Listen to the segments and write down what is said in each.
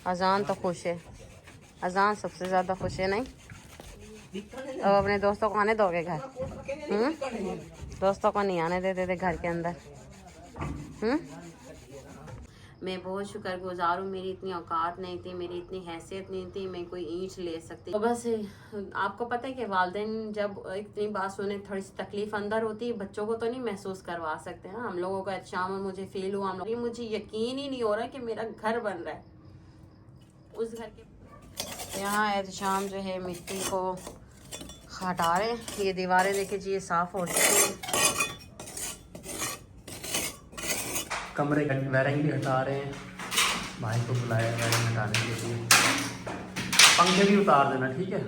अजान तो खुश है, अजान सबसे ज्यादा खुश है नहीं। अब अपने दोस्तों को आने दोगे घर? दोस्तों को नहीं आने देते थे घर के अंदर। मैं बहुत शुक्रगुजार हूँ, मेरी इतनी औकात नहीं थी, मेरी इतनी हैसियत नहीं थी, मैं कोई ईंट ले सकती। तो बस आपको पता है कि वालिदैन जब इतनी बात सुने थोड़ी सी तकलीफ अंदर होती है, बच्चों को तो नहीं महसूस करवा सकते हैं। हम लोगों का एहतशाम मुझे फील हुआ, मुझे यकीन ही नहीं हो रहा कि मेरा घर बन रहा है। उस घर के यहाँ एहतशाम जो है मिट्टी को हटा रहे हैं। ये दीवारें देखिए जी, ये साफ हो चुकी है। कमरे का वायरिंग भी हटा रहे हैं, भाई को बुलाया वायरिंग हटाने के लिए। पंखे भी उतार देना, ठीक है।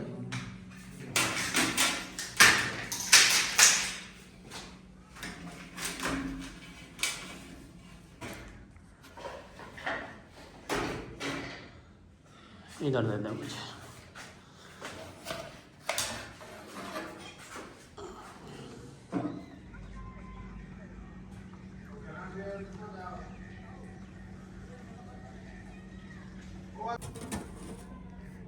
इधर दे दे मुझे।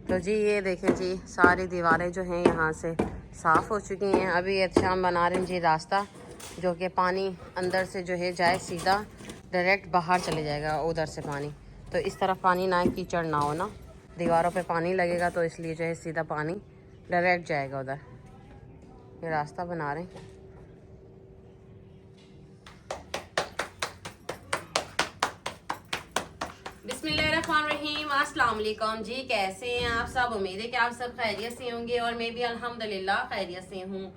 तो जी ये देखें जी, सारी दीवारें जो हैं यहाँ से साफ़ हो चुकी हैं। अभी एहतशाम बना रहे हैं जी रास्ता, जो कि पानी अंदर से जो है जाए सीधा डायरेक्ट बाहर चले जाएगा उधर से पानी। तो इस तरफ पानी ना कीचड़ ना हो ना, दीवारों पे पानी लगेगा, तो इसलिए जो है सीधा पानी डायरेक्ट जाएगा उधर। ये रास्ता बना रहे हैं। बिस्मिल्लाहिर्रहमानिर्रहीम, अस्सलाम वालेकुम जी। कैसे हैं आप सब? उम्मीद है कि आप सब खैरियत से होंगे और मैं भी अल्हम्दुलिल्लाह खैरियत से हूँ।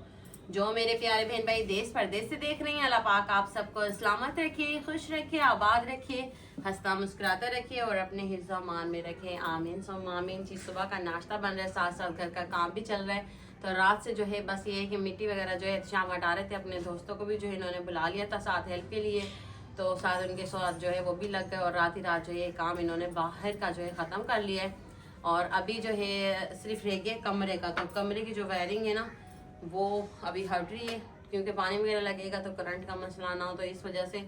जो मेरे प्यारे बहन भाई देश परदेश से देख रहे हैं, अल्लाह पाक आप सबको सलामत रखे, खुश रखे, आबाद रखे, हंसता मुस्कुराता रखे और अपने हिफ्ज़ व अमान में रखे। आमीन सुम्म आमीन जी। सुबह का नाश्ता बन रहा है, साथ साथ घर का काम भी चल रहा है। तो रात से जो है बस ये है कि मिट्टी वगैरह जो है शाम हटा रहे थे। अपने दोस्तों को भी जो है इन्होंने बुला लिया था साथ हेल्प के लिए, तो साथ उनके साथ जो है वो भी लग गए और रात ही रात जो है काम इन्होंने बाहर का जो है ख़त्म कर लिया है। और अभी जो है सिर्फ रह गया कमरे का। तो कमरे की जो वायरिंग है ना वो अभी हट रही है, क्योंकि पानी वगैरह लगेगा तो करंट का मसला ना हो, तो इस वजह से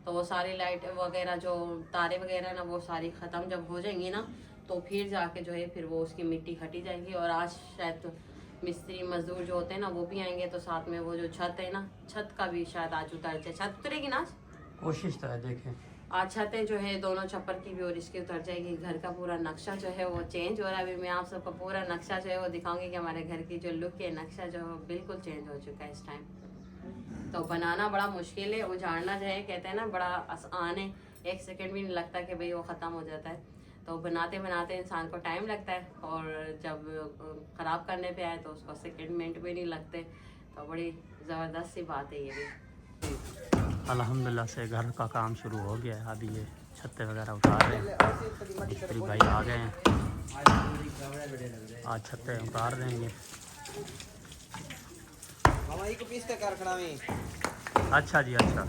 तो वो सारी लाइट वगैरह जो तारे वगैरह ना वो सारी ख़त्म जब हो जाएंगी ना, तो फिर जाके जो है फिर वो उसकी मिट्टी हटी जाएगी। और आज शायद तो मिस्त्री मजदूर जो होते हैं ना वो भी आएंगे, तो साथ में वो जो छत है ना, छत का भी शायद आज उतर जाए। छत उतरेगी ना, कोशिश तो है, देखें। आज छतें जो है दोनों छप्पर की भी और इसकी उतर जाएगी। घर का पूरा नक्शा जो है वो चेंज हो रहा है। अभी मैं आप सबको पूरा नक्शा जो है वो दिखाऊंगी कि हमारे घर की जो लुक है, नक्शा जो है बिल्कुल चेंज हो चुका है इस टाइम। तो बनाना बड़ा मुश्किल है, उजाड़ना जो है कहते हैं ना बड़ा आसान है, 1 सेकंड भी नहीं लगता कि भाई वो ख़त्म हो जाता है। तो बनाते बनाते इंसान को टाइम लगता है, और जब ख़राब करने पे आए तो उसको सेकंड मिनट भी नहीं लगते। तो बड़ी ज़बरदस्त सी बात है ये भी। अल्हम्दुलिल्लाह से घर का काम शुरू हो गया है। अभी ये छत्ते वगैरह उतार रहे हैं, मिस्त्री भाई आ गए हैं, आज छत्ते उतार देंगे। अच्छा जी, अच्छा।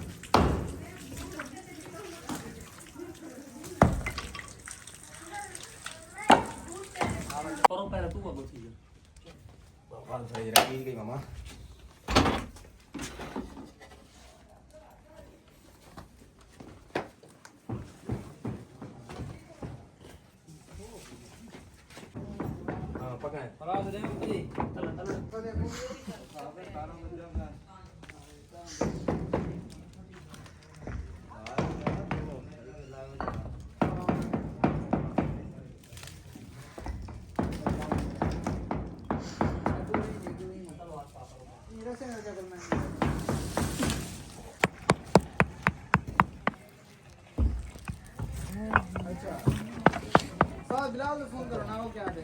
मामा बिलाल फोन करो ना, वो क्या दे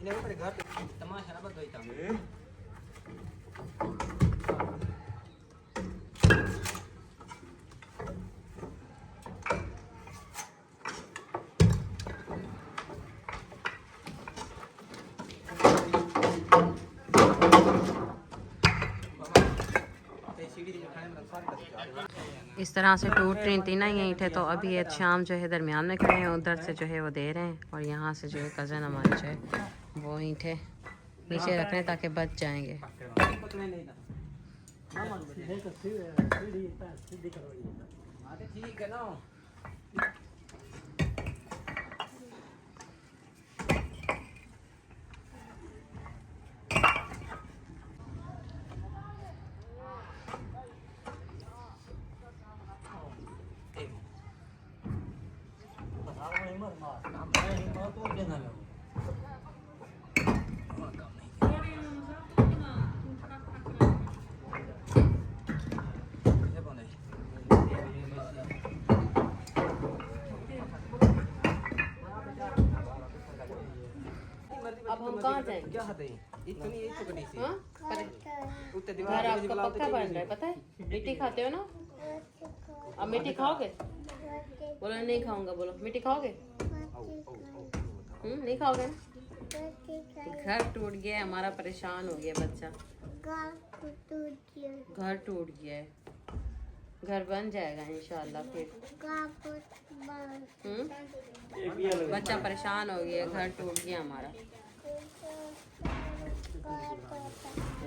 ले पर घर तमाशा ना बदोई था इस तरह से टूट रही थी ना ये ईंटें, तो अभी ये शाम जो है दरमियान में खड़े हैं, उधर से जो है वो दे रहे हैं, और यहाँ से जो है कज़न हमारे जो है वो ईंटें नीचे रख रहे हैं ताकि बच जाएंगे। ठीक है ना अब हम कहाँ जाएंगे? क्या हद है इतनी ये चुकड़ी सी हाँ? उत्ते घर दीवार आपका पक्का बन रहा है, पता है? मिट्टी खाते हो ना? अब मिट्टी खाओगे? बोलो नहीं खाऊंगा, बोलो मिट्टी खाओगे? नहीं खाओगे ना? घर टूट गया है हमारा, परेशान हो गया बच्चा। घर टूट गया है, घर बन जाएगा इंशाल्लाह फिर। बच्चा परेशान हो गया, घर टूट गया हमारा।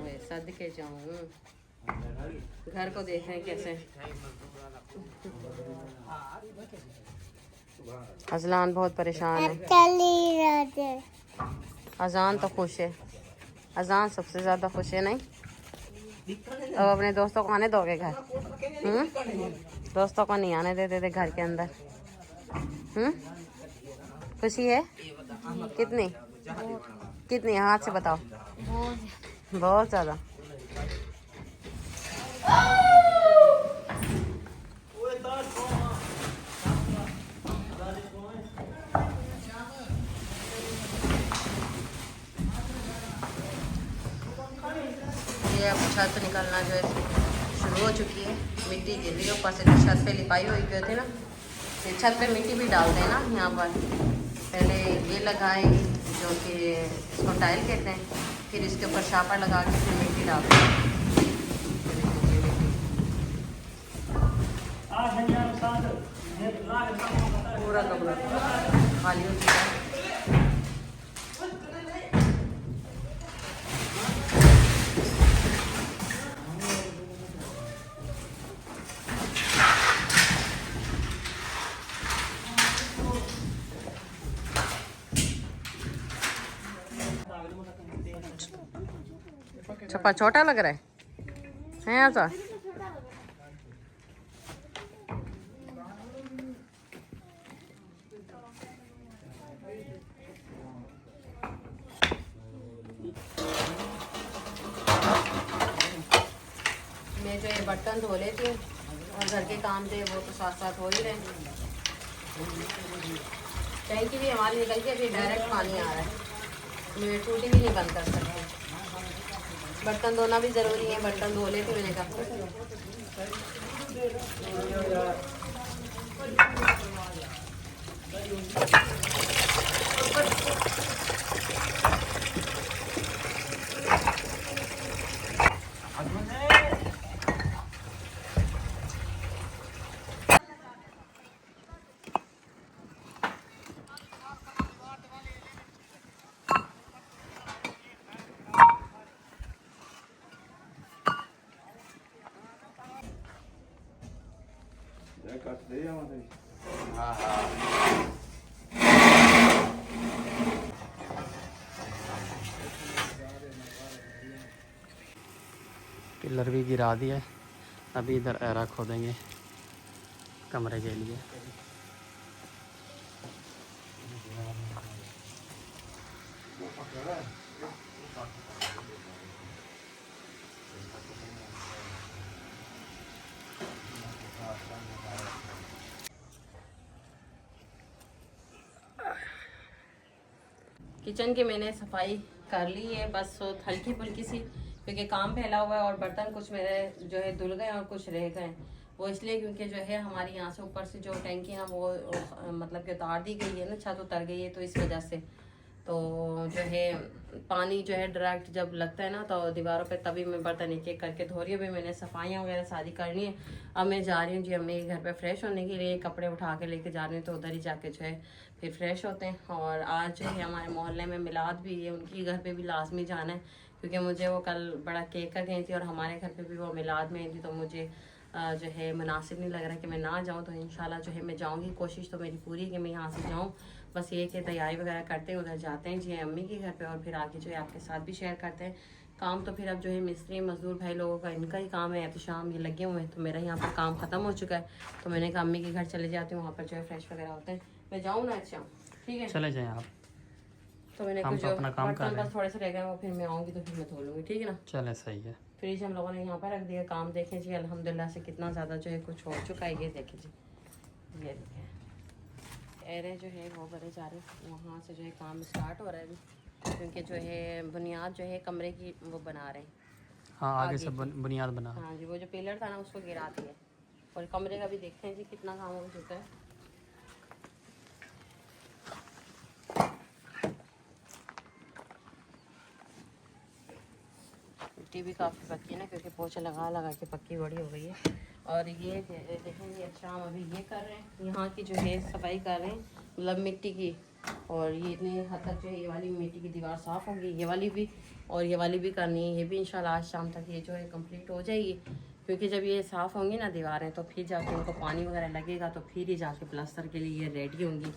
ओए सदके जाऊं, घर को देख रहे हैं कैसे। अजलान बहुत परेशान है। अजान तो खुश है, अजान सबसे ज्यादा खुश है। नहीं अब अपने दोस्तों को आने दोगे घर? दोस्तों को नहीं आने देते थे घर के अंदर। खुशी है कितनी? कितनी हाथ से बताओ। बहुत ज्यादा। ये अब छत निकलना जो है शुरू हो चुकी है। मिट्टी गिर रही है ऊपर से, छत पे लिपाई हुई पे थे ना, ये छत पे मिट्टी भी डालते हैं ना यहाँ पर। पहले ये लगाएंगे जो कि इसको टाइल कहते हैं, फिर इसके ऊपर शापर लगा के फिर मिट्टी डालते हैं। पूरा कमरा खाली हो चुका है। छप्पा छोटा लग रहा है ऐसा। मैं जो ये बर्तन धो लेती हूँ और घर के काम थे वो तो साथ साथ हो ही रहे। टैंकी भी हमारी निकल के फिर डायरेक्ट पानी आ रहा है, मैं टूटी भी नहीं बंद कर सकती। बर्तन धोना भी ज़रूरी है, बर्तन धो लेती मैंने कहा। पिलर भी गिरा दिया है, अभी इधर एरा खोदेंगे कमरे के लिए। किचन की मैंने सफाई कर ली है, बस हल्की फुल्की सी, क्योंकि काम फैला हुआ है और बर्तन कुछ मेरे जो है धुल गए और कुछ रह गए। वो इसलिए क्योंकि जो है हमारी यहाँ से ऊपर से जो टैंकी है वो मतलब कि उतार दी गई है ना, छत उतर गई है, तो इस वजह से तो जो है पानी जो है डायरेक्ट जब लगता है ना तो दीवारों पे, तभी मैं बर्तन एक एक करके धो रही हूँ। अभी मैंने सफाइयाँ वगैरह सारी करनी है। अब मैं जा रही हूँ जी अम्मी के घर पे फ्रेश होने के लिए, कपड़े उठा के लेके जा रही हूँ, तो उधर ही जाके जो है फिर फ्रेश होते हैं। और आज जो है हमारे मोहल्ले में मिलाद भी है, उनकी घर पे भी लाजमी जाना है, क्योंकि मुझे वो कल बड़ा केक कर गई थी और हमारे घर पे भी वो मिलाद में थी, तो मुझे जो है मुनासिब नहीं लग रहा कि मैं ना जाऊँ। तो इंशाल्लाह जो है मैं जाऊँगी, कोशिश तो मेरी पूरी है कि मैं यहाँ से जाऊँ। बस ये कि तैयारी वगैरह करते हैं, उधर जाते हैं जी अम्मी के घर पे, और फिर आगे जो है आपके साथ भी शेयर करते हैं। काम तो फिर अब जो है मिस्त्री मजदूर भाई लोगों का इनका ही काम है, एहतशाम ये लगे हुए हैं, तो मेरा यहाँ पर काम ख़त्म हो चुका है। तो मैंने कहा अम्मी के घर चले जाती हूँ, वहाँ पर जो है फ्रेश वगैरह होते हैं। मैं जाऊँ ना? अच्छा ठीक है, चले जाएं आप। तो मैंने कुछ तो अपना काम कर रहे हैं। बस थोड़े से रह गए, वो फिर मैं आऊँगी तो फिर मैं धो लूँगी, ठीक है ना? चले, सही है। फ्रिज हम लोगों ने यहाँ पर रख दिया। काम देखें जी अल्हम्दुलिल्लाह से कितना ज़्यादा जो है कुछ हो चुका है। ये देखें जी, ये देखें एरे जो है वो भरे जा रहे हैं, वहाँ से जो है काम स्टार्ट हो रहा है अभी, क्योंकि जो है बुनियाद जो है कमरे की वो बना रहे हैं। हाँ, आगे से बुनियाद बना। हाँ जी, वो जो पिलर था ना उसको गिरा दिया, और कमरे का भी देखते हैं जी कितना काम हो चुका है। मिट्टी भी काफ़ी पक्की है ना, क्योंकि पोछा लगा लगा के पक्की बड़ी हो गई है। और ये देखेंगे शाम अभी ये कर रहे हैं, यहाँ की जो है सफाई कर रहे हैं, मतलब मिट्टी की। और ये इतने हद तक जो है ये वाली मिट्टी की दीवार साफ़ होगी, ये वाली भी, और ये वाली भी करनी है। ये भी इंशाल्लाह आज शाम तक ये जो है कंप्लीट हो जाएगी, क्योंकि जब ये साफ़ होंगी ना दीवारें, तो फिर जाके उनको पानी वगैरह लगेगा, तो फिर ही जाके प्लास्टर के लिए ये रेडी होंगी।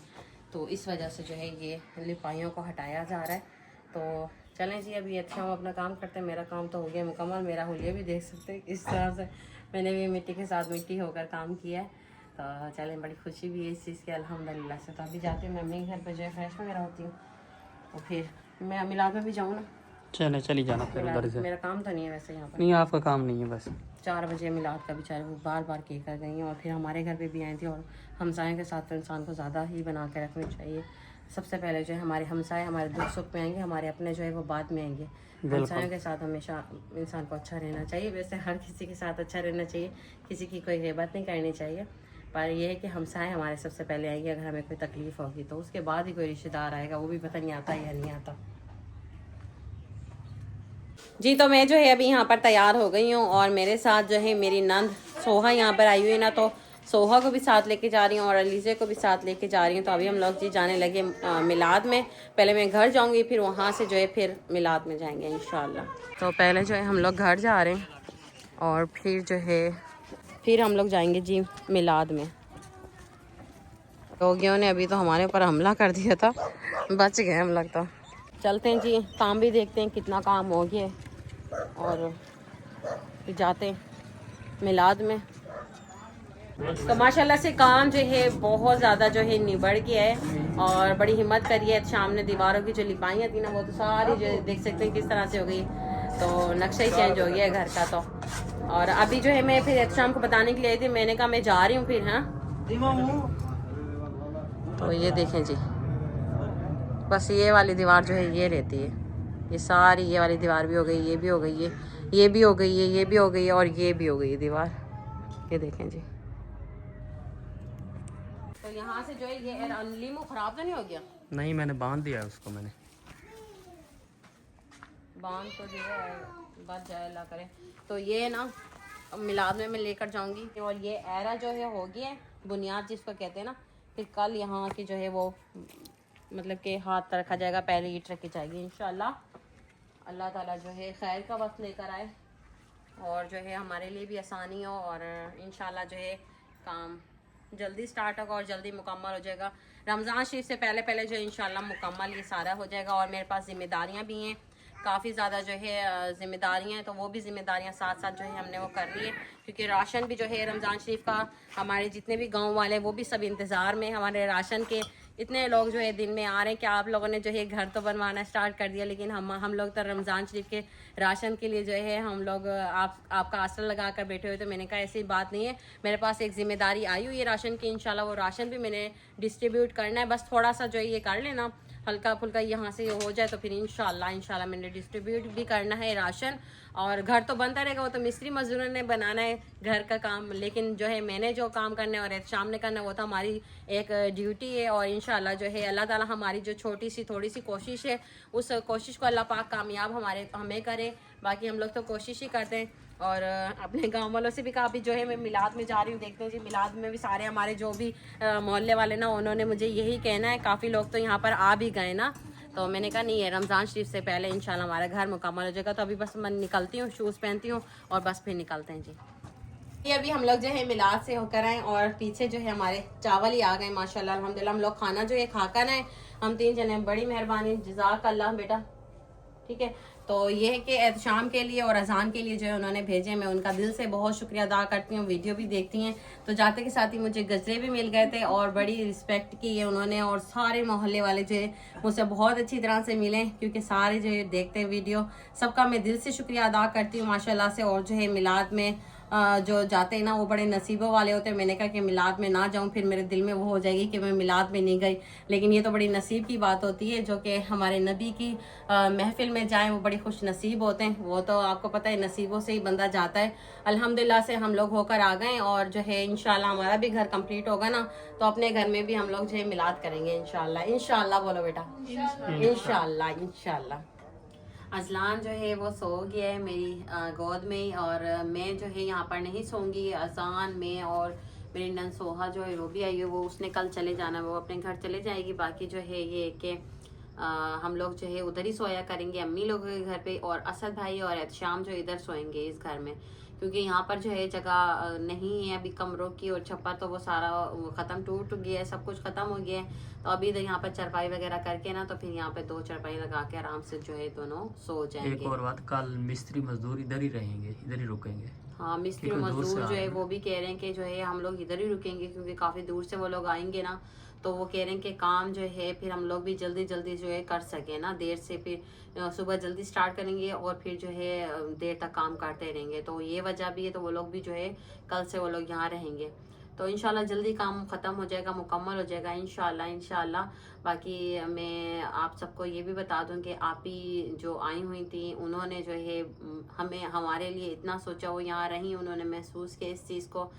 तो इस वजह से जो है ये लिपाइयों को हटाया जा रहा है। तो चलें जी, अभी अच्छा हम अपना काम करते हैं। मेरा काम तो हो गया मुकम्मल, मेरा हुलिया भी देख सकते हैं इस तरह से मैंने भी मिट्टी के साथ मिट्टी होकर काम किया है। तो चलें, बड़ी खुशी भी है इस चीज़ की अल्हम्दुलिल्लाह से। तो अभी जाती हूँ मैं मम्मी के घर पे जो है फ्रेश वगैरह होती हूँ, और फिर मैं मिलाद में भी जाऊँ ना। चली जाना फिर उधर से। मेरा काम तो नहीं है वैसे यहाँ पर। नहीं, आपका काम नहीं है बस। 4 बजे मिलाद का बेचारे वो बार बार केक कर गई हैं, और फिर हमारे घर पे भी आई थी। और हमसायों के साथ तो इंसान को ज़्यादा ही बना के रखनी चाहिए। सबसे पहले जो है हमारे हमसाए हमारे दुख सुख में आएंगे, हमारे अपने जो है वो बाद में आएंगे। हमसायों के साथ हमेशा इंसान को अच्छा रहना चाहिए। वैसे हर किसी के साथ अच्छा रहना चाहिए, किसी की कोई ग़ीबत नहीं करनी चाहिए, पर यह है कि हमसाए हमारे सबसे पहले आएंगे। अगर हमें कोई तकलीफ़ होगी तो उसके बाद ही कोई रिश्तेदार आएगा, वो भी पता नहीं आता या नहीं आता जी। तो मैं जो है अभी यहाँ पर तैयार हो गई हूँ, और मेरे साथ जो है मेरी नंद सोहा यहाँ पर आई हुई है ना, तो सोहा को भी साथ लेके जा रही हूँ और अलीज़े को भी साथ लेके जा रही हूँ। तो अभी हम लोग जी जाने लगे मिलाद में। पहले मैं घर जाऊँगी, फिर वहाँ से जो है फिर मिलाद में जाएंगे इंशाल्लाह। तो पहले जो है हम लोग घर जा रहे हैं, और फिर जो है फिर हम लोग जाएंगे जी मिलाद में। रोगियों ने अभी तो हमारे ऊपर हमला कर दिया था, बच गए हम लोग। तो चलते हैं जी, काम भी देखते हैं कितना काम हो गया, और फिर जाते हैं मिलाद में। तो माशाल्लाह से काम जो है बहुत ज़्यादा जो है निबड़ गया है, और बड़ी हिम्मत करी है। शाम ने दीवारों की जो लिपाइयाँ थी ना, वो तो सारी जो देख सकते हैं किस तरह से हो गई। तो नक्शा ही चेंज हो गया है घर का। तो और अभी जो है मैं फिर शाम को बताने के लिए आई थी, मैंने कहा मैं जा रही हूँ फिर। हाँ, तो ये देखें जी, बस ये वाली दीवार जो है ये रहती है, ये सारी ये वाली दीवार भी हो गई, ये भी हो गई है, ये भी हो गई है, ये भी हो गई है, और ये भी हो गई है दीवार। ये देखें जी। तो यहाँ से जो है ये लीमू खराब तो नहीं हो गया? नहीं, मैंने बांध दिया है उसको। मैंने बांध तो दिया है, बच जाए अल्लाह करे। तो ये ना मिलाद में मैं लेकर जाऊंगी, और ये एरा जो है हो गया है बुनियाद जिसको कहते हैं ना। फिर कल यहाँ की जो है वो मतलब कि हाथ रखा जाएगा, पहले ईंट रखी जाएगी इंशाल्लाह। अल्लाह ताला जो है खैर का वक्त लेकर आए, और जो है हमारे लिए भी आसानी हो, और इंशाल्लाह जो है काम जल्दी स्टार्ट होगा और जल्दी मुकम्मल हो जाएगा। रमज़ान शरीफ से पहले पहले जो इंशाल्लाह मुकम्मल ये सारा हो जाएगा। और मेरे पास ज़िम्मेदारियाँ भी हैं, काफ़ी ज़्यादा जो है ज़िम्मेदारियाँ हैं, तो वो भी ज़िम्मेदारियाँ साथ साथ जो है हमने वो कर ली है, क्योंकि राशन भी जो है रमज़ान शरीफ का हमारे जितने भी गांव वाले वो भी सब इंतज़ार में हमारे राशन के। इतने लोग जो है दिन में आ रहे हैं कि आप लोगों ने जो है घर तो बनवाना स्टार्ट कर दिया, लेकिन हम लोग तो रमज़ान शरीफ के राशन के लिए जो है हम लोग आपका आसरा लगा कर बैठे हुए। तो मैंने कहा ऐसी बात नहीं है, मेरे पास एक ज़िम्मेदारी आई हुई है राशन की, इंशाल्लाह वो राशन भी मैंने डिस्ट्रीब्यूट करना है। बस थोड़ा सा जो है ये कर लेना, हल्का फुल्का यहाँ से हो जाए तो फिर इंशाल्लाह मैंने डिस्ट्रीब्यूट भी करना है राशन। और घर तो बनता रहेगा, वो तो मिस्त्री मजदूरों ने बनाना है घर का काम, लेकिन जो है मैंने जो काम करना है और शाम ने करना है वो तो हमारी एक ड्यूटी है। और इंशाल्लाह जो है अल्लाह ताला हमारी जो छोटी सी थोड़ी सी कोशिश है उस कोशिश को अल्लाह पाक कामयाब हमें करे। बाकी हम लोग तो कोशिश ही करते हैं। और अपने गांव वालों से भी काफ़ी जो है मैं मिलाद में जा रही हूँ, देखते हैं जी मिलाद में भी सारे हमारे जो भी मोहल्ले वाले ना उन्होंने मुझे यही कहना है, काफ़ी लोग तो यहाँ पर आ भी गए ना। तो मैंने कहा नहीं है रमज़ान शरीफ से पहले इंशाल्लाह हमारा घर मुकम्मल हो जाएगा। तो अभी बस मैं निकलती हूँ, शूज़ पहनती हूँ और बस फिर निकलते हैं जी। ये अभी हम लोग जो है मिलाद से होकर आए और पीछे जो है हमारे चावल ही आ गए माशाल्लाह अल्हम्दुलिल्लाह। हम लोग खाना जो है खाकर आए हम 3 जने, बड़ी मेहरबानी जज़ाक अल्लाह बेटा, ठीक है। तो ये है कि एहतशाम के लिए और अजान के लिए जो है उन्होंने भेजे, मैं उनका दिल से बहुत शुक्रिया अदा करती हूँ। वीडियो भी देखती हैं तो जाते के साथ ही मुझे गजरे भी मिल गए थे और बड़ी रिस्पेक्ट की है उन्होंने। और सारे मोहल्ले वाले जो है मुझसे बहुत अच्छी तरह से मिले, क्योंकि सारे जो है देखते हैं वीडियो, सबका मैं दिल से शुक्रिया अदा करती हूँ माशाल्लाह से। और जो है मिलाद में जो जाते हैं ना वो बड़े नसीबों वाले होते हैं। मैंने कहा कि मिलाद में ना जाऊं, फिर मेरे दिल में वो हो जाएगी कि मैं मिलाद में नहीं गई, लेकिन ये तो बड़ी नसीब की बात होती है। जो कि हमारे नबी की महफिल में जाएं वो बड़ी खुश नसीब होते हैं। वो तो आपको पता है नसीबों से ही बंदा जाता है। अल्हम्दुलिल्लाह से हम लोग होकर आ गए और जो है इंशाल्लाह हमारा भी घर कंप्लीट होगा ना तो अपने घर में भी हम लोग जो है मिलाद करेंगे इंशाल्लाह बोलो बेटा, इंशाल्लाह। अजलान जो है वो सो गया है मेरी गोद में और मैं जो है यहाँ पर नहीं सोऊंगी। अजान में और मेरी ननसोहा जो है वो भी आई है, वो उसने कल चले जाना, वो अपने घर चले जाएगी। बाकी जो है ये कि हम लोग जो है उधर ही सोया करेंगे अम्मी लोगों के घर पे, और असद भाई और एहतशाम जो इधर सोएंगे इस घर में, क्योंकि यहाँ पर जो है जगह नहीं है अभी कमरों की। और छप्पर तो वो सारा ख़त्म टूट गया है, सब कुछ ख़त्म हो गया है। तो अभी इधर यहाँ पर चरपाई वगैरह करके ना तो फिर यहाँ पे 2 चरपाई लगा के आराम से जो है दोनों सो जाएंगे। एक और बात, कल मिस्त्री मजदूर इधर ही रहेंगे, इधर ही रुकेंगे। हाँ मिस्त्री मजदूर जो है वो भी कह रहे हैं कि जो है हम लोग इधर ही रुकेंगे, क्योंकि काफ़ी दूर से वो लोग आएंगे ना। तो वो कह रहे हैं कि काम जो है फिर हम लोग भी जल्दी जल्दी जो है कर सके ना, देर से फिर सुबह जल्दी स्टार्ट करेंगे और फिर जो है देर तक काम करते रहेंगे। तो ये वजह भी है, तो वो लोग भी जो है कल से वो लोग यहाँ रहेंगे। तो इंशाल्लाह जल्दी काम ख़त्म हो जाएगा, मुकम्मल हो जाएगा इंशाल्लाह। बाकी मैं आप सबको ये भी बता दूं कि आप ही जो आई हुई थी उन्होंने जो है हमारे लिए इतना सोचा, वो यहाँ रही, उन्होंने महसूस किया इस चीज़ को,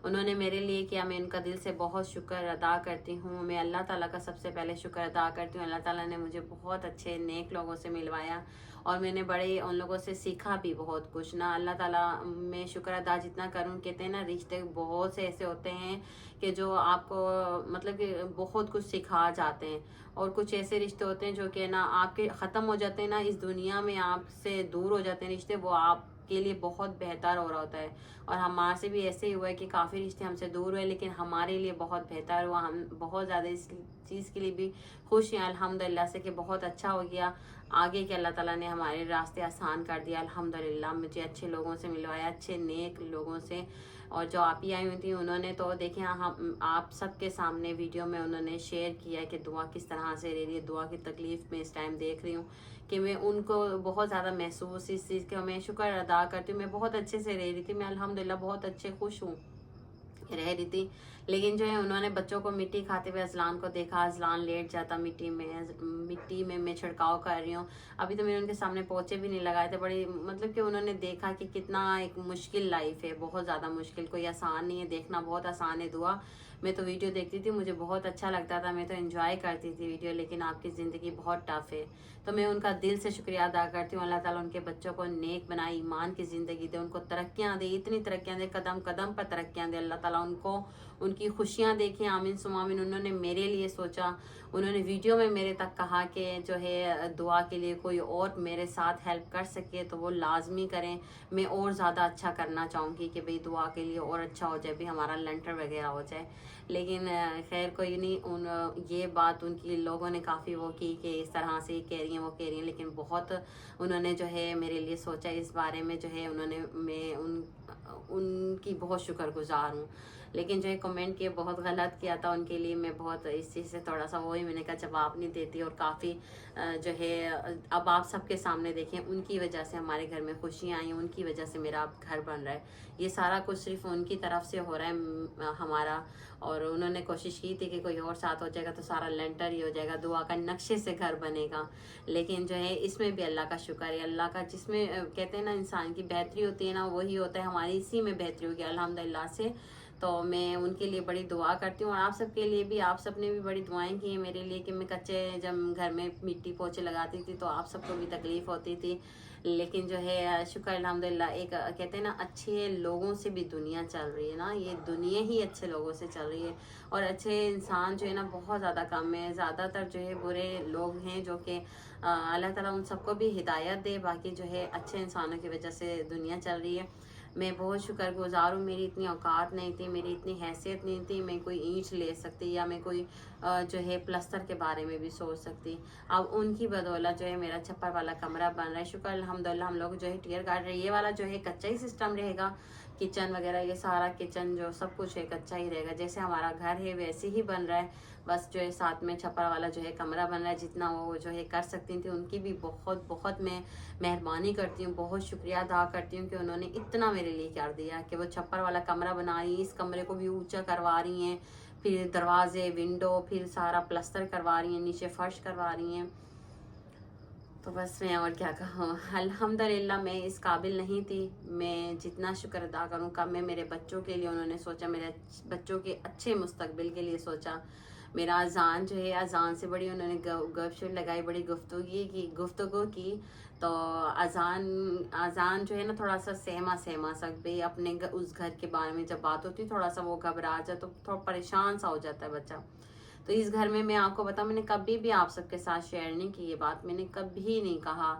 उन्होंने मेरे लिए किया। मैं उनका दिल से बहुत शुक्र अदा करती हूँ। मैं अल्लाह ताला का सबसे पहले शुक्र अदा करती हूँ। अल्लाह ताला ने मुझे बहुत अच्छे नेक लोगों से मिलवाया और मैंने बड़े उन लोगों से सीखा भी बहुत कुछ ना। अल्लाह ताला मैं शुक्र अदा जितना करूँ, कहते हैं ना रिश्ते बहुत से ऐसे होते हैं कि जो आपको मतलब कि बहुत कुछ सिखा जाते हैं, और कुछ ऐसे रिश्ते होते हैं जो कि ना आपके ख़त्म हो जाते हैं ना, इस दुनिया में आपसे दूर हो जाते हैं रिश्ते, वो आप के लिए बहुत बेहतर हो रहा होता है। और हमारे से भी ऐसे ही हुआ है कि काफ़ी रिश्ते हमसे दूर हुए लेकिन हमारे लिए बहुत बेहतर हुआ। हम बहुत ज़्यादा इस चीज़ के लिए भी खुश हैं अल्हम्दुलिल्लाह से कि बहुत अच्छा हो गया आगे के अल्लाह ताला ने हमारे रास्ते आसान कर दिया अल्हम्दुलिल्लाह। मुझे अच्छे लोगों से मिलवाया, अच्छे नेक लोगों से। और जो आप ही आई हुई थी उन्होंने तो देखें हम आप सबके सामने वीडियो में उन्होंने शेयर किया कि दुआ किस तरह से रह रही है, दुआ की तकलीफ़ में इस टाइम देख रही हूँ कि मैं उनको बहुत ज़्यादा महसूस इस चीज़ का मैं शुक्र अदा करती हूँ। मैं बहुत अच्छे से रह रही थी, मैं अल्हम्दुलिल्लाह बहुत अच्छे खुश हूँ रह रही थी। लेकिन जो है उन्होंने बच्चों को मिट्टी खाते हुए अजलान को देखा, अजलान लेट जाता मिट्टी में मैं छिड़काव कर रही हूँ। अभी तो मैंने उनके सामने पोछे भी नहीं लगाए थे। बड़ी मतलब कि उन्होंने देखा कि कितना एक मुश्किल लाइफ है, बहुत ज़्यादा मुश्किल, कोई आसान नहीं है, देखना बहुत आसान है दुआ। मैं तो वीडियो देखती थी, मुझे बहुत अच्छा लगता था, मैं तो एंजॉय करती थी वीडियो, लेकिन आपकी ज़िंदगी बहुत टफ है। तो मैं उनका दिल से शुक्रिया अदा करती हूँ। अल्लाह ताला उनके बच्चों को नेक बनाए, ईमान की ज़िंदगी दे, उनको तरक्कियाँ दे, इतनी तरक्कियाँ दे, कदम कदम पर तरक्कियाँ दे। अल्लाह ताला उनको उनकी खुशियाँ देखें, आमीन सुम आमीन। उन्होंने मेरे लिए सोचा, उन्होंने वीडियो में मेरे तक कहा कि जो है दुआ के लिए कोई और मेरे साथ हेल्प कर सके तो वो लाजमी करें। मैं और ज़्यादा अच्छा करना चाहूँगी कि भाई दुआ के लिए और अच्छा हो जाए, भी हमारा लंटर वगैरह हो जाए। लेकिन खैर कोई नहीं, ये बात उनकी लोगों ने काफ़ी वो की कि इस तरह से कह रही हैं वो कह रही हैं, लेकिन बहुत उन्होंने जो है मेरे लिए सोचा इस बारे में, जो है उन्होंने मैं उनकी बहुत शुक्रगुजार हूँ। लेकिन जो है कमेंट किए बहुत गलत किया था उनके लिए मैं बहुत इस चीज़ से थोड़ा सा वही मैंने कहा जवाब नहीं देती। और काफ़ी जो है अब आप सबके सामने देखें उनकी वजह से हमारे घर में खुशियाँ आई, उनकी वजह से मेरा अब घर बन रहा है। ये सारा कुछ सिर्फ उनकी तरफ से हो रहा है हमारा। और उन्होंने कोशिश की थी कि कोई और साथ हो जाएगा तो सारा लेंटर ही हो जाएगा, दुआ का नक्शे से घर बनेगा। लेकिन जो है इसमें भी अल्लाह का शुक्र है, अल्लाह का जिसमें कहते हैं ना इंसान की बेहतरी होती है ना वही होता है, हमारी इसी में बेहतरी होगी अल्हम्दुलिल्लाह से। तो मैं उनके लिए बड़ी दुआ करती हूँ और आप सबके लिए भी, आप सब ने भी बड़ी दुआएं की हैं मेरे लिए कि मैं कच्चे जब घर में मिट्टी पोछे लगाती थी तो आप सबको भी तकलीफ़ होती थी। लेकिन जो है शुक्र अल्हम्दुलिल्लाह, एक कहते हैं ना अच्छे लोगों से भी दुनिया चल रही है ना, ये दुनिया ही अच्छे लोगों से चल रही है। और अच्छे इंसान जो है ना बहुत ज़्यादा कम है, ज़्यादातर जो है बुरे लोग हैं जो कि अल्लाह ताला उन सबको भी हिदायत दे। बाकी जो है अच्छे इंसानों की वजह से दुनिया चल रही है। मैं बहुत शुक्रगुजार हूँ, मेरी इतनी औकात नहीं थी, मेरी इतनी हैसियत नहीं थी मैं कोई ईंट ले सकती या मैं कोई जो है प्लस्तर के बारे में भी सोच सकती। अब उनकी बदौलत जो है मेरा छप्पर वाला कमरा बन रहा है। शुक्र अल्हम्दुलिल्लाह, हम लोग जो है टियर गार्ड रहे, ये वाला जो है कच्चा ही सिस्टम रहेगा, किचन वगैरह ये सारा किचन जो सब कुछ है कच्चा ही रहेगा, जैसे हमारा घर है वैसे ही बन रहा है। बस जो है साथ में छप्पर वाला जो है कमरा बन रहा है। जितना वो जो है कर सकती थी उनकी भी बहुत बहुत मैं मेहरबानी करती हूँ, बहुत शुक्रिया अदा करती हूँ कि उन्होंने इतना मेरे लिए कर दिया कि वो छप्पर वाला कमरा बना रही हैं, इस कमरे को भी ऊंचा करवा रही हैं, फिर दरवाजे विंडो फिर सारा प्लस्तर करवा रही हैं, नीचे फर्श करवा रही हैं। तो बस मैं और क्या कहूँ, अल्हम्दुलिल्लाह मैं इस काबिल नहीं थी। मैं जितना शुक्र अदा करूँ कम। मैं मेरे बच्चों के लिए उन्होंने सोचा, मेरे बच्चों के अच्छे मुस्तकबिल के लिए सोचा। मेरा अजान जो है, अजान से बड़ी उन्होंने गपशप लगाई, बड़ी गुफ्तगू की। तो अजान जो है ना थोड़ा सा सहमा सा भाई अपने उस घर के बारे में जब बात होती है थोड़ा सा वो घबरा जाए तो थोड़ा परेशान सा हो जाता है बच्चा। तो इस घर में मैं आपको बताऊँ, मैंने कभी भी आप सबके साथ शेयर नहीं की ये बात, मैंने कभी नहीं कहा।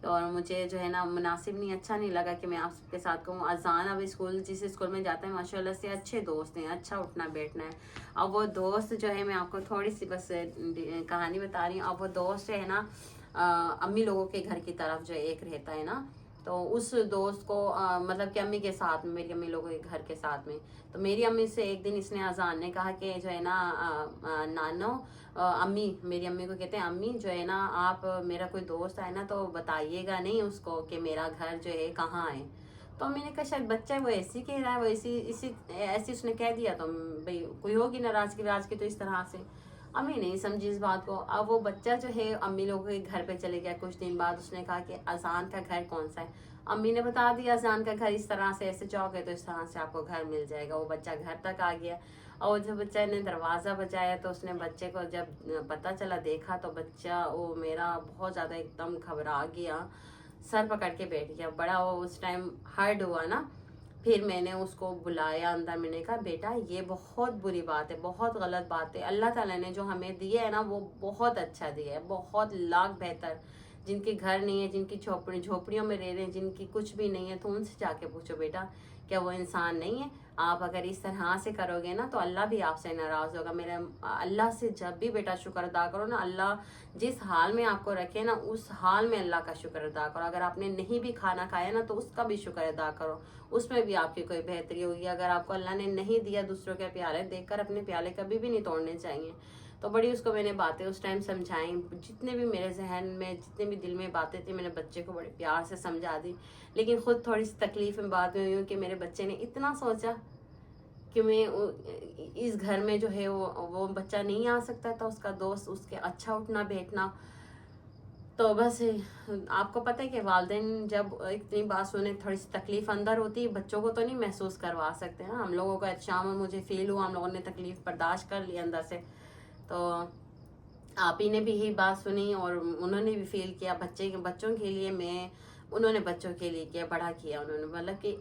और मुझे जो है ना मुनासिब नहीं, अच्छा नहीं लगा कि मैं आप सबके साथ कहूँ। अजान अब स्कूल जिस स्कूल में जाता है माशाल्लाह से अच्छे दोस्त हैं, अच्छा उठना बैठना है। अब वो दोस्त जो है, मैं आपको थोड़ी सी बस कहानी बता रही हूँ। अब वो दोस्त है ना अम्मी लोगों के घर की तरफ जो एक रहता है ना, तो उस दोस्त को मतलब कि अम्मी के साथ में, मेरी अम्मी लोगों के घर के साथ में, तो मेरी अम्मी से एक दिन इसने अजान ने कहा कि जो है ना नानो अम्मी, मेरी अम्मी को कहते हैं अम्मी जो है ना आप मेरा कोई दोस्त आए ना तो बताइएगा नहीं उसको कि मेरा घर जो है कहाँ है। तो मैंने कहा शायद बच्चा है वो ऐसी कह रहा है, वो ऐसी उसने कह दिया तो भाई कोई होगी नाराजगी की तो इस तरह से। अम्मी नहीं समझी इस बात को। अब वो बच्चा जो है अम्मी लोगों के घर पे चले गया। कुछ दिन बाद उसने कहा कि अजान का घर कौन सा है। अम्मी ने बता दिया अजान का घर इस तरह से, ऐसे जाओगे तो इस तरह से आपको घर मिल जाएगा। वो बच्चा घर तक आ गया और जब बच्चे ने दरवाज़ा बजाया तो उसने बच्चे को जब पता चला देखा तो बच्चा वो मेरा बहुत ज़्यादा एकदम घबरा गया, सर पकड़ के बैठ गया। बड़ा वो उस टाइम हर्ट हुआ ना। फिर मैंने उसको बुलाया अंदर, मैंने कहा बेटा ये बहुत बुरी बात है, बहुत गलत बात है। अल्लाह ताला ने जो हमें दिया है ना वो बहुत अच्छा दिया है, बहुत लाख बेहतर। जिनके घर नहीं है, जिनकी झोपड़ियों में रह रहे हैं, जिनकी कुछ भी नहीं है, तो उनसे जाके पूछो बेटा क्या वो इंसान नहीं है। आप अगर इस तरह से करोगे ना तो अल्लाह भी आपसे नाराज़ होगा। मेरे अल्लाह से जब भी बेटा शुक्र अदा करो ना, अल्लाह जिस हाल में आपको रखे ना उस हाल में अल्लाह का शुक्र अदा करो। अगर आपने नहीं भी खाना खाया ना तो उसका भी शुक्र अदा करो, उसमें भी आपकी कोई बेहतरी होगी। अगर आपको अल्लाह ने नहीं दिया, दूसरों के प्याले देखकर अपने प्याले कभी भी नहीं तोड़ने चाहिए। तो बड़ी उसको मैंने बातें उस टाइम समझाई, जितने भी मेरे जहन में, जितने भी दिल में बातें थी, मैंने बच्चे को बड़े प्यार से समझा दी। लेकिन खुद थोड़ी सी तकलीफ में बात हुई कि मेरे बच्चे ने इतना सोचा कि मैं इस घर में जो है वो बच्चा नहीं आ सकता था, उसका दोस्त, उसके अच्छा उठना बैठना। तो बस आपको पता है कि वालिदैन जब इतनी बात सुने थोड़ी सी तकलीफ अंदर होती है, बच्चों को तो नहीं महसूस करवा सकते हैं। हम लोगों को एहतशाम और मुझे फील हुआ, हम लोगों ने तकलीफ बर्दाश्त कर ली अंदर से। तो आप ही ने भी यही बात सुनी और उन्होंने भी फील किया बच्चों के लिए। उन्होंने बच्चों के लिए किया, बड़ा किया उन्होंने। मतलब कि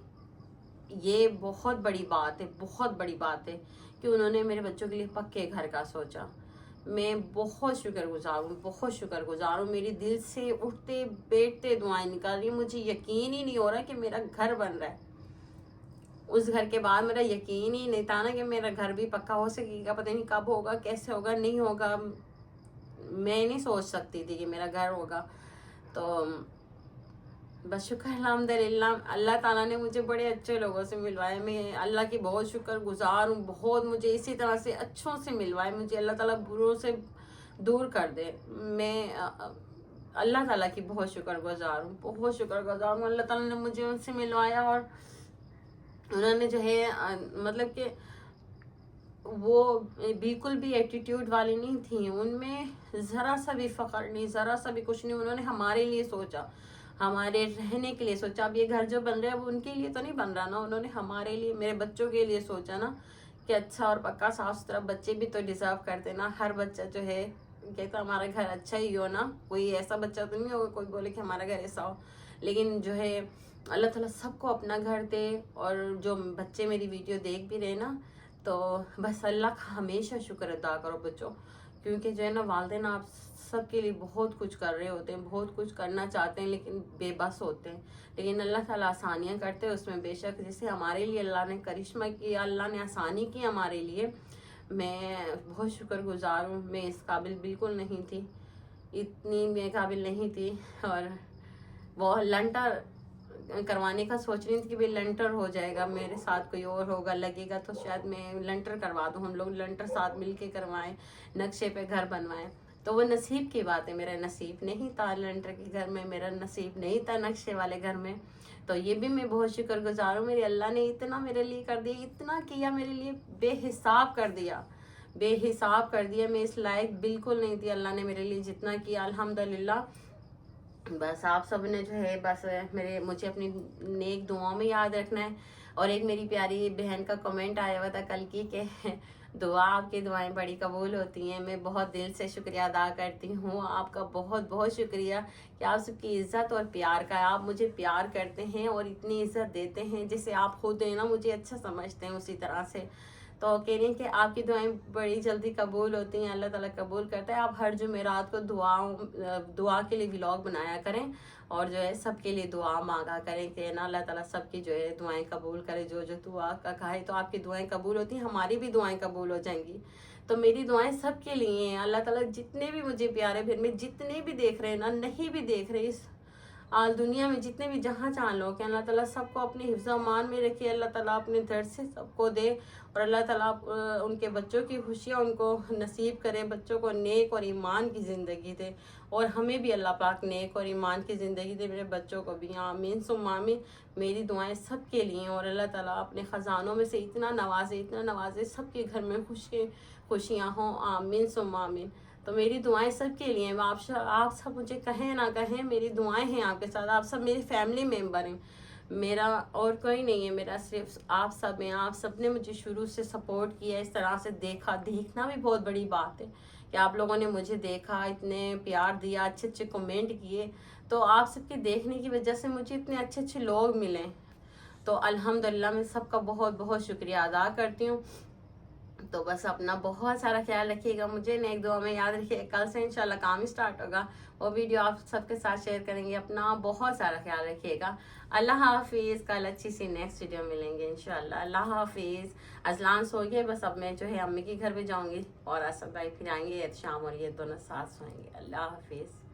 ये बहुत बड़ी बात है, बहुत बड़ी बात है कि उन्होंने मेरे बच्चों के लिए पक्के घर का सोचा। मैं बहुत शुक्रगुजार हूँ, बहुत शुक्रगुजार हूँ। मेरी दिल से उठते बैठते दुआएं निकल रही, मुझे यकीन ही नहीं हो रहा कि मेरा घर बन रहा है। उस घर के बाद मेरा यकीन ही नहीं था ना कि मेरा घर भी पक्का हो सकेगा। पता नहीं कब होगा, कैसे होगा, नहीं होगा, मैं नहीं सोच सकती थी कि मेरा घर होगा। तो बस शुक्र अल्हम्दुलिल्लाह, अल्लाह ताला ने मुझे बड़े अच्छे लोगों से मिलवाया। मैं अल्लाह की बहुत शुक्रगुजार हूँ, बहुत मुझे इसी तरह से अच्छों से मिलवाए, मुझे अल्लाह ताला बुरों से दूर कर दे। मैं अल्लाह ताला की बहुत शुक्रगुजार हूँ, बहुत शुक्रगुजार हूँ। अल्लाह ताला ने मुझे उनसे मिलवाया और उन्होंने जो है मतलब कि वो बिल्कुल भी एटीट्यूड वाली नहीं थी, उनमें ज़रा सा भी फ़ख्र नहीं, ज़रा सा भी कुछ नहीं। उन्होंने हमारे लिए सोचा, हमारे रहने के लिए सोचा। अब ये घर जो बन रहा है वो उनके लिए तो नहीं बन रहा ना, उन्होंने हमारे लिए, मेरे बच्चों के लिए सोचा ना कि अच्छा और पक्का साफ सुथरा। बच्चे भी तो डिज़र्व करते ना, हर बच्चा जो है कहता हमारा घर अच्छा ही हो ना, कोई ऐसा बच्चा तो नहीं होगा कोई बोले कि हमारा घर ऐसा हो। लेकिन जो है अल्लाह ताला सबको अपना घर दे। और जो बच्चे मेरी वीडियो देख भी रहे ना, तो बस अल्लाह का हमेशा शुक्र अदा करो बच्चों, क्योंकि जो है ना वालिदैन आप सबके लिए बहुत कुछ कर रहे होते हैं, बहुत कुछ करना चाहते हैं लेकिन बेबस होते हैं। लेकिन अल्लाह ताला आसानियाँ करते हैं उसमें, बेशक जैसे हमारे लिए अल्लाह ने करिश्मा किया, अल्लाह ने आसानी की हमारे लिए। मैं बहुत शुक्रगुजार हूँ। मैं इस काबिल बिल्कुल नहीं थी, इतनी मैं काबिल नहीं थी। और वो लंटर करवाने का सोच रही थी कि भाई लंटर हो जाएगा, मेरे साथ कोई और होगा लगेगा तो शायद मैं लंटर करवा दूँ, हम लोग लंटर साथ मिलके करवाएं, नक्शे पे घर बनवाएं। तो वो नसीब की बात है, मेरा नसीब नहीं था लंटर के घर में, मेरा नसीब नहीं था नक्शे वाले घर में। तो ये भी मैं बहुत शुक्रगुजार हूँ, मेरे अल्लाह ने इतना मेरे लिए कर दिया, इतना किया मेरे लिए, बेहिसाब कर दिया, बेहिसाब कर दिया। मैं इस लायक बिल्कुल नहीं थी, अल्लाह ने मेरे लिए जितना किया अल्हम्दुलिल्लाह। बस आप सब ने जो है बस मुझे अपनी नेक दुआओं में याद रखना है। और एक मेरी प्यारी बहन का कमेंट आया हुआ था कल की कि दुआ, आपकी दुआएं बड़ी कबूल होती हैं। मैं बहुत दिल से शुक्रिया अदा करती हूँ, आपका बहुत बहुत शुक्रिया कि आप सबकी इज्जत और प्यार का, आप मुझे प्यार करते हैं और इतनी इज्जत देते हैं जैसे आप खुद हैं ना, मुझे अच्छा समझते हैं उसी तरह से। तो कह रही हैं कि आपकी दुआएं बड़ी जल्दी कबूल होती हैं, अल्लाह ताला कबूल करता है। आप हर जुमेरात को दुआ के लिए व्लॉग बनाया करें और जो है सबके लिए दुआ मांगा करें कि ना अल्लाह ताला सबकी जो है दुआएं कबूल करे। जो जो दुआ का कहा है तो आपकी दुआएं कबूल होती हैं, हमारी भी दुआएं कबूल हो जाएंगी। तो मेरी दुआएं सबके लिए हैं। अल्लाह ताला जितने भी मुझे प्यारे फिर में जितने भी देख रहे हैं ना, नहीं भी देख रहे इस दुनिया में जितने भी जहाँ जहाँ लोग हैं, अल्लाह ताला सबको अपने हिफ्ज़ अमान में रखे, अल्लाह ताला अपने दर से सबको दे और अल्लाह ताला उनके बच्चों की खुशियाँ उनको नसीब करे, बच्चों को नेक और ईमान की ज़िंदगी दे और हमें भी अल्लाह पाक नेक और ईमान की ज़िंदगी दे, मेरे बच्चों को भी। आमीन सुम्मा आमीन। मेरी दुआएं सबके लिए और अल्लाह ताला अपने ख़जानों में से इतना नवाजे सबके घर में खुशियाँ हों। आमीन सुम्मा आमीन। तो मेरी दुआएं सबके लिए, आप सब मुझे कहें ना कहें, मेरी दुआएं हैं आपके साथ। आप सब मेरी फैमिली मेम्बर हैं, मेरा और कोई नहीं है, मेरा सिर्फ आप सब हैं। आप सब ने मुझे शुरू से सपोर्ट किया, इस तरह से देखना भी बहुत बड़ी बात है कि आप लोगों ने मुझे देखा, इतने प्यार दिया, अच्छे अच्छे कमेंट किए। तो आप सबके देखने की वजह से मुझे इतने अच्छे अच्छे लोग मिले। तो अल्हम्दुलिल्लाह मैं सबका बहुत बहुत शुक्रिया अदा करती हूँ। तो बस अपना बहुत सारा ख्याल रखिएगा, मुझे नेक दुआ में याद रखिएगा। कल से इंशाल्लाह काम स्टार्ट होगा, वो वीडियो आप सबके साथ शेयर करेंगे। अपना बहुत सारा ख्याल रखिएगा। अल्लाह हाफिज़। कल अच्छी सी नेक्स्ट वीडियो मिलेंगे इंशाल्लाह। अल्लाह हाफिज़। अजलान सो गए, बस अब मैं जो है अम्मी के घर पे जाऊंगी और असद भाई फिर आएंगे, शाम और ये दोनों साथ सोएंगे। अल्लाह हाफिज़।